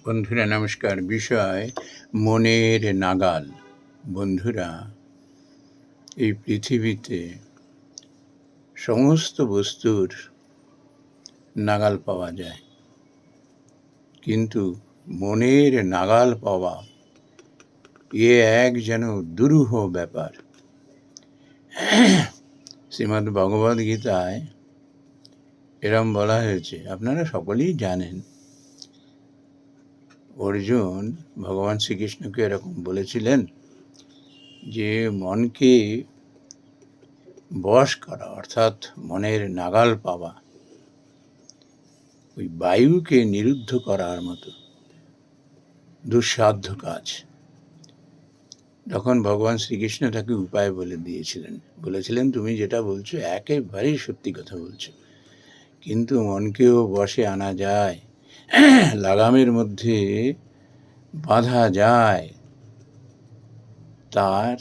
বন্ধুরা নমস্কার। বিষয় মনের নাগাল। বন্ধুরা, এই পৃথিবীতে সমস্ত বস্তুর নাগাল পাওয়া যায়, কিন্তু মনের নাগাল পাওয়া এক যেন দুরূহ ব্যাপার। শ্রীমদ্ ভগবদ গীতায় এরম বলা হয়েছে, আপনারা সকলেই জানেন। অর্জুন ভগবান শ্রীকৃষ্ণকে এরকম বলেছিলেন যে মনকে বশ করা, অর্থাৎ মনের নাগাল পাওয়া, ওই বায়ুকে নিরুদ্ধ করার মতো দুঃসাধ্য কাজ। তখন ভগবান শ্রীকৃষ্ণ তাকে উপায় বলেছিলেন তুমি যেটা বলছো একেবারেই সত্যি কথা বলছো, কিন্তু মনকেও বশে আনা যায়, লাগামের মধ্যে বাঁধা যায়, তার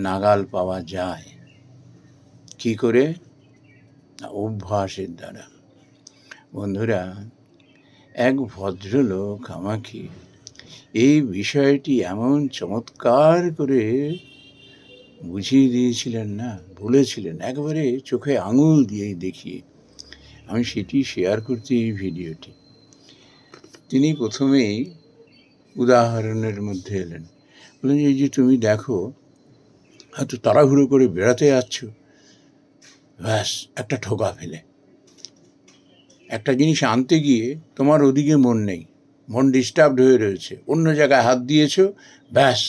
নাগাল পাওয়া যায়। কি করে? অভ্যাসের দ্বারা। বন্ধুরা, এক ভদ্রলোক আমাকে এই বিষয়টি এমন চমৎকার করে বুঝিয়ে দিয়েছিলেন, না বলেছিলেন, একবারে চোখে আঙুল দিয়ে দেখিয়ে। আমি সেটি শেয়ার করছি এই ভিডিওটি। তিনি প্রথমেই উদাহরণের মধ্যে এলেন, বললেন এই যে তুমি দেখো হয়তো তাড়াহুড়ো করে বেড়াতে যাচ্ছ, ব্যাস একটা ঠোকা ফেলে, একটা জিনিস আনতে গিয়ে তোমার ওদিকে মন নেই, মন ডিস্টার্বড হয়ে রয়েছে, অন্য জায়গায় হাত দিয়েছ, ব্যাস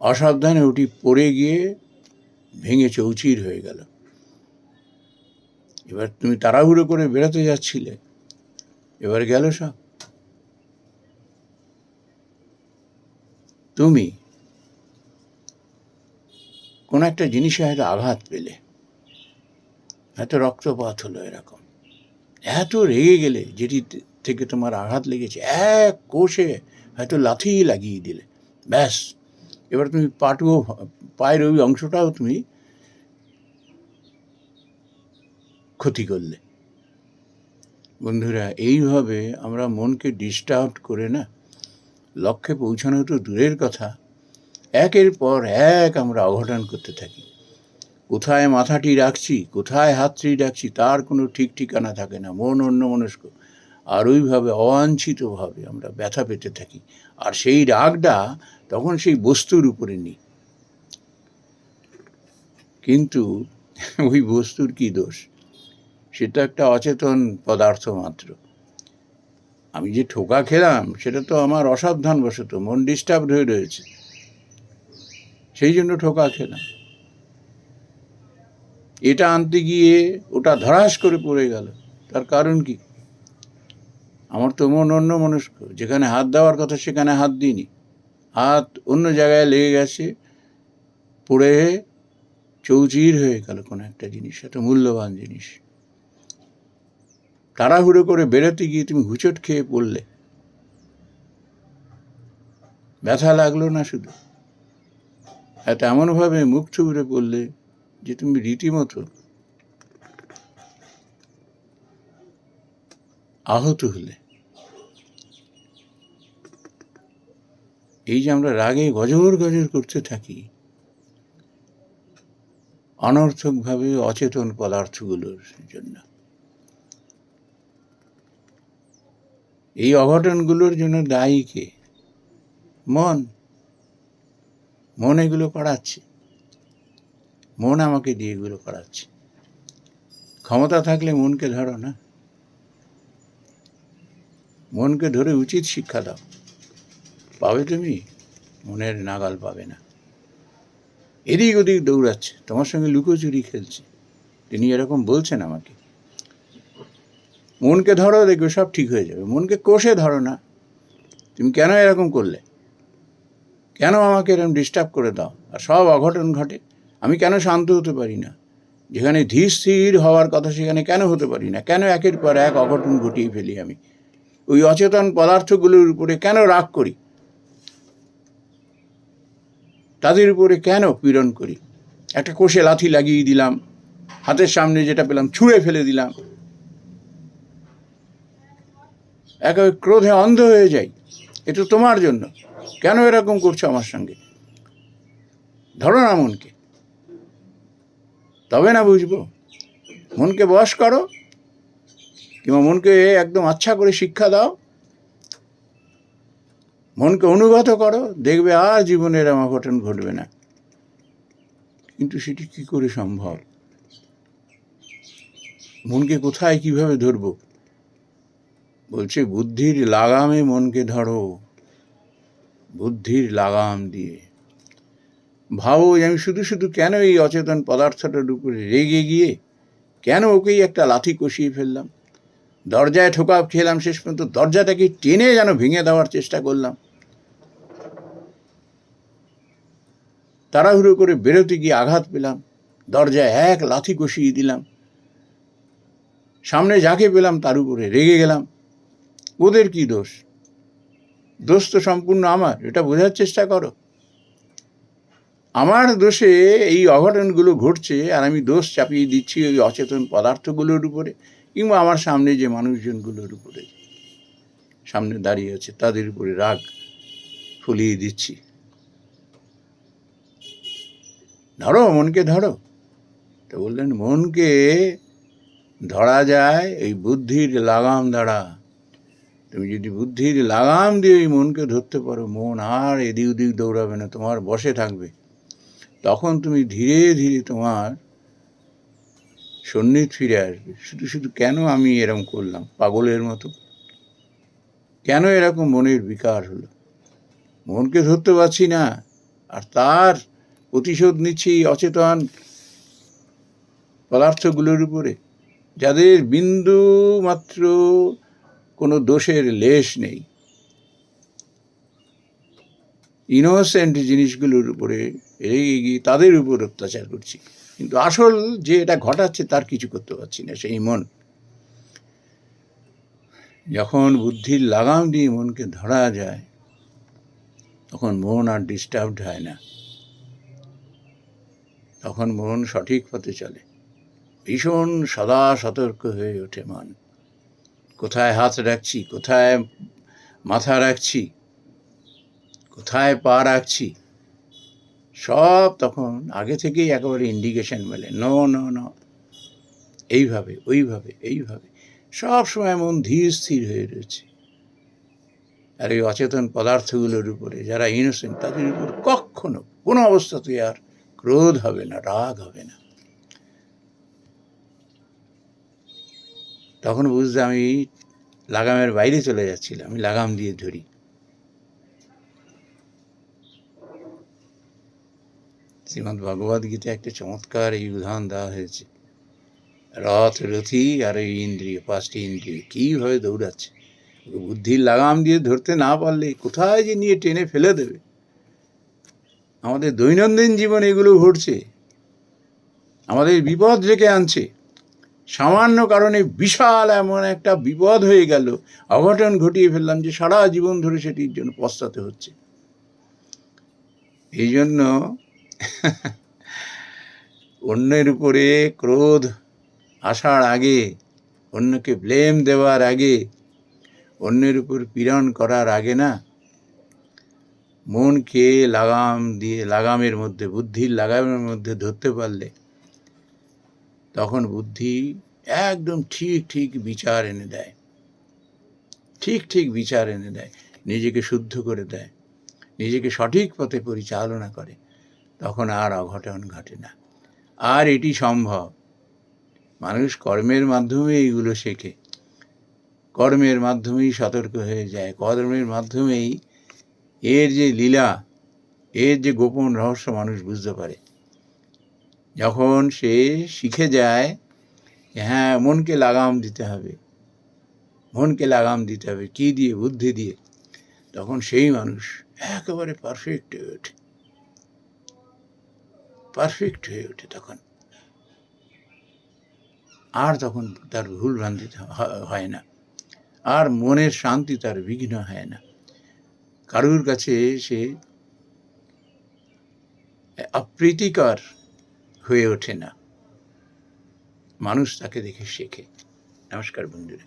অসাবধানে ওটি পড়ে গিয়ে ভেঙে চৌচির হয়ে গেল। এবার তুমি তাড়াহুড়ো করে বেড়াতে যাচ্ছিলে, এবার গেল সব। তুমি কোনো একটা জিনিসে হয়তো আঘাত পেলে, হয়তো রক্তপাত হলো, এরকম এত রেগে গেলে যেটি থেকে তোমার আঘাত লেগেছে, এক কোষে হয়তো লাথি লাগিয়ে দিলে, ব্যাস এবার তুমি পায়ের ওই অংশটাও তুমি ক্ষতি করলে। বন্ধুরা, এইভাবে আমরা মনকে ডিস্টার্ব করে না লক্ষ্যে পৌঁছানো তো দূরের কথা, একের পর এক আমরা অঘটন করতে থাকি। কোথায় মাথাটি রাখছি, কোথায় হাতটি রাখছি, তার কোনো ঠিক ঠিকানা থাকে না। মন অন্যমনস্ক, আর ওইভাবে অবাঞ্ছিতভাবে আমরা ব্যথা পেতে থাকি। আর সেই রাগটা তখন সেই বস্তুর উপরে নিই, কিন্তু ওই বস্তুর কি দোষ? সেটা একটা অচেতন পদার্থ মাত্র। আমি যে ঠোকা খেলাম সেটা তো আমার অসাবধানবশত, মন ডিস্টার্ব হয়ে রয়েছে, সেই জন্য ঠোকা খেলাম। এটা আনতে গিয়ে ওটা ধরাস করে পড়ে গেল, তার কারণ কি? আমার তো মন অন্যমনস্ক, যেখানে হাত দেওয়ার কথা সেখানে হাত দিইনি, হাত অন্য জায়গায় লেগে গেছে, পড়ে চৌচির হয়ে গেল কোনো একটা জিনিস, এত মূল্যবান জিনিস। তাড়াহুড়ো করে বেরোতে গিয়ে তুমি হুঁচট খেয়ে পড়লে, ব্যথা লাগলো না শুধু, এত এমনভাবে মুখ থুবড়ে পড়লে যে তুমি রীতিমতো আহত হলে। এই যে আমরা রাগে গজর গজর করতে থাকি অনর্থকভাবে অচেতন পদার্থগুলোর জন্য, এই অঘটনগুলোর জন্য দায়ী কে? মন। মন এগুলো করাচ্ছে, মন আমাকে দিয়ে এগুলো করাচ্ছে। ক্ষমতা থাকলে মনকে ধরো না, মনকে ধরে উচিত শিক্ষা দাও, পাবে তুমি মনের নাগাল পাবে না। এদিক ওদিক দৌড়াচ্ছে, তোমার সঙ্গে লুকোচুরি খেলছে। তিনি এরকম বলছেন আমাকে, মনকে ধরো, দেখবে সব ঠিক হয়ে যাবে। মনকে কষে ধরো না, তুমি কেন এরকম করলে, কেন আমাকে এরকম ডিস্টার্ব করে দাও, আর সব অঘটন ঘটে। আমি কেন শান্ত হতে পারি না? যেখানে ধীর স্থির হওয়ার কথা সেখানে কেন হতে পারি না? কেন একের পর এক অঘটন ঘটিয়ে ফেলি? আমি ওই অচেতন পদার্থগুলোর উপরে কেন রাগ করি? তাদের উপরে কেন পীড়ন করি? একটা কোষে লাথি লাগিয়ে দিলাম, হাতের সামনে যেটা পেলাম ছুঁড়ে ফেলে দিলাম, একেবারে ক্রোধে অন্ধ হয়ে যাই, এটা তোমার জন্য, কেন এরকম করছো আমার সঙ্গে? ধরো না মনকে, তবে না বুঝবো। মনকে বশ করো, কিংবা মনকে একদম আচ্ছা করে শিক্ষা দাও, মনকে অনুগত করো, দেখবে আর জীবনের অঘটন ঘটবে না। কিন্তু সেটি কি করে সম্ভব? মনকে কোথায় কিভাবে ধরবো? বলছে বুদ্ধির লাগামে মনকে ধরো, বুদ্ধির লাগাম দিয়ে। ভাবো যে আমি শুধু শুধু কেন এই অচেতন পদার্থটার উপরে রেগে গিয়ে কেন ওকেই একটা লাথি কষিয়ে ফেললাম, দরজায় ঠোকা খেলাম, শেষ পর্যন্ত দরজাটাকে টেনে যেন ভেঙে দেওয়ার চেষ্টা করলাম, তাড়াহুড়ো করে বেরোতে গিয়ে আঘাত পেলাম, দরজায় এক লাথি কষিয়ে দিলাম, সামনে যাকে পেলাম তার উপরে রেগে গেলাম। ওদের কি দোষ? দোষ তো সম্পূর্ণ আমার, এটা বোঝার চেষ্টা করো। আমার দোষে এই অঘটনগুলো ঘটছে, আর আমি দোষ চাপিয়ে দিচ্ছি ওই অচেতন পদার্থগুলোর উপরে, কিংবা আমার সামনে যে মানুষজনগুলোর উপরে সামনে দাঁড়িয়ে আছে তাদের উপরে রাগ ফুলিয়ে দিচ্ছি। ধরো মনকে, ধরো। তো বললেন মনকে ধরা যায় এই বুদ্ধির লাগাম দ্বারা। তুমি যদি বুদ্ধির লাগাম দিয়ে ওই মনকে ধরতে পারো, মন আর এদিক ওদিক দৌড়াবে না, তোমার বসে থাকবে। তখন তুমি ধীরে ধীরে তোমার সন্নিধ ফিরে আসবে। শুধু শুধু কেন আমি এরকম করলাম পাগলের মতো, কেন এরকম মনের বিকার হলো, মনকে ধরতে পারছি না, আর তার প্রতিশোধ নিচ্ছি অচেতন পদার্থগুলোর উপরে, যাদের বিন্দু মাত্র কোনো দোষের লেশ নেই, ইনোসেন্ট জিনিসগুলোর উপরে রেগে গিয়ে তাদের উপর অত্যাচার করছি। কিন্তু আসল যে এটা ঘটাচ্ছে তার কিছু করতে পারছি না, সেই মন। যখন বুদ্ধির লাগাম দিয়ে মনকে ধরা যায়, তখন মন আর ডিস্টার্বড হয় না, তখন মন সঠিক পথে চলে। ভীষণ সদা সতর্ক হয়ে ওঠে মন। কোথায় হাত রাখছি, কোথায় মাথা রাখছি, কোথায় পা রাখছি, সব তখন আগে থেকেই একেবারে ইন্ডিকেশন মেলে। নো নো নো, এইভাবে ওইভাবে এইভাবে, সব সময় মন ধীর স্থির হয়ে রয়েছে। আর এই অচেতন পদার্থগুলোর উপরে যারা ইনোসেন্ট, তাদের উপর কখনো কোনো অবস্থাতেই আর ক্রোধ হবে না, রাগ হবে না। তখন বুঝতে আমি লাগামের বাইরে চলে যাচ্ছিলাম, আমি লাগাম দিয়ে ধরি। শ্রীমদ্ ভগবদ গীতা একটা চমৎকার এই উদাহরণ দেওয়া হয়েছে। রথ, রথী আর এই ইন্দ্রিয়, পাঁচটি ইন্দ্রিয় কীভাবে দৌড়াচ্ছে। বুদ্ধির লাগাম দিয়ে ধরতে না পারলে কোথায় যে নিয়ে টেনে ফেলে দেবে। আমাদের দৈনন্দিন জীবনে এগুলো ঘটছে, আমাদের বিপদ ডেকে আনছে। সামান্য কারণে বিশাল এমন একটা বিপদ হয়ে গেল, অঘটন ঘটিয়ে ফেললাম, যে সারা জীবন ধরে সেটির জন্য পস্তাতে হচ্ছে। এই জন্য অন্যের উপরে ক্রোধ আসার আগে, অন্যকে ব্লেম দেওয়ার আগে, অন্যের উপর পীড়ন করার আগে না, মনকে লাগাম দিয়ে, লাগামের মধ্যে, বুদ্ধির লাগামের মধ্যে ধরতে পারলে তখন বুদ্ধি একদম ঠিক ঠিক বিচার এনে দেয়, ঠিক ঠিক বিচার এনে দেয়, নিজেকে শুদ্ধ করে দেয়, নিজেকে সঠিক পথে পরিচালনা করে। তখন আর অঘটন ঘটে না। আর এটি সম্ভব, মানুষ কর্মের মাধ্যমে এইগুলো শেখে, কর্মের মাধ্যমেই সতর্ক হয়ে যায়, কর্মের মাধ্যমেই এর যে লীলা, এর যে গোপন রহস্য মানুষ বুঝতে পারে। যখন সে শিখে যায় হ্যাঁ মনকে লাগাম দিতে হবে, মনকে লাগাম দিতে হবে, কী দিয়ে? বুদ্ধি দিয়ে, তখন সেই মানুষ একেবারে পারফেক্ট হয়ে ওঠে, পারফেক্ট হয়ে ওঠে তখন। আর তখন তার ভুল ভ্রান্তি হয় না, আর মনের শান্তি তার বিঘ্ন হয় না, কারুর কাছে সে অপ্রীতিকর হয়ে ওঠে না, মানুষ তাকে দেখে শেখে। নমস্কার বন্ধুরা।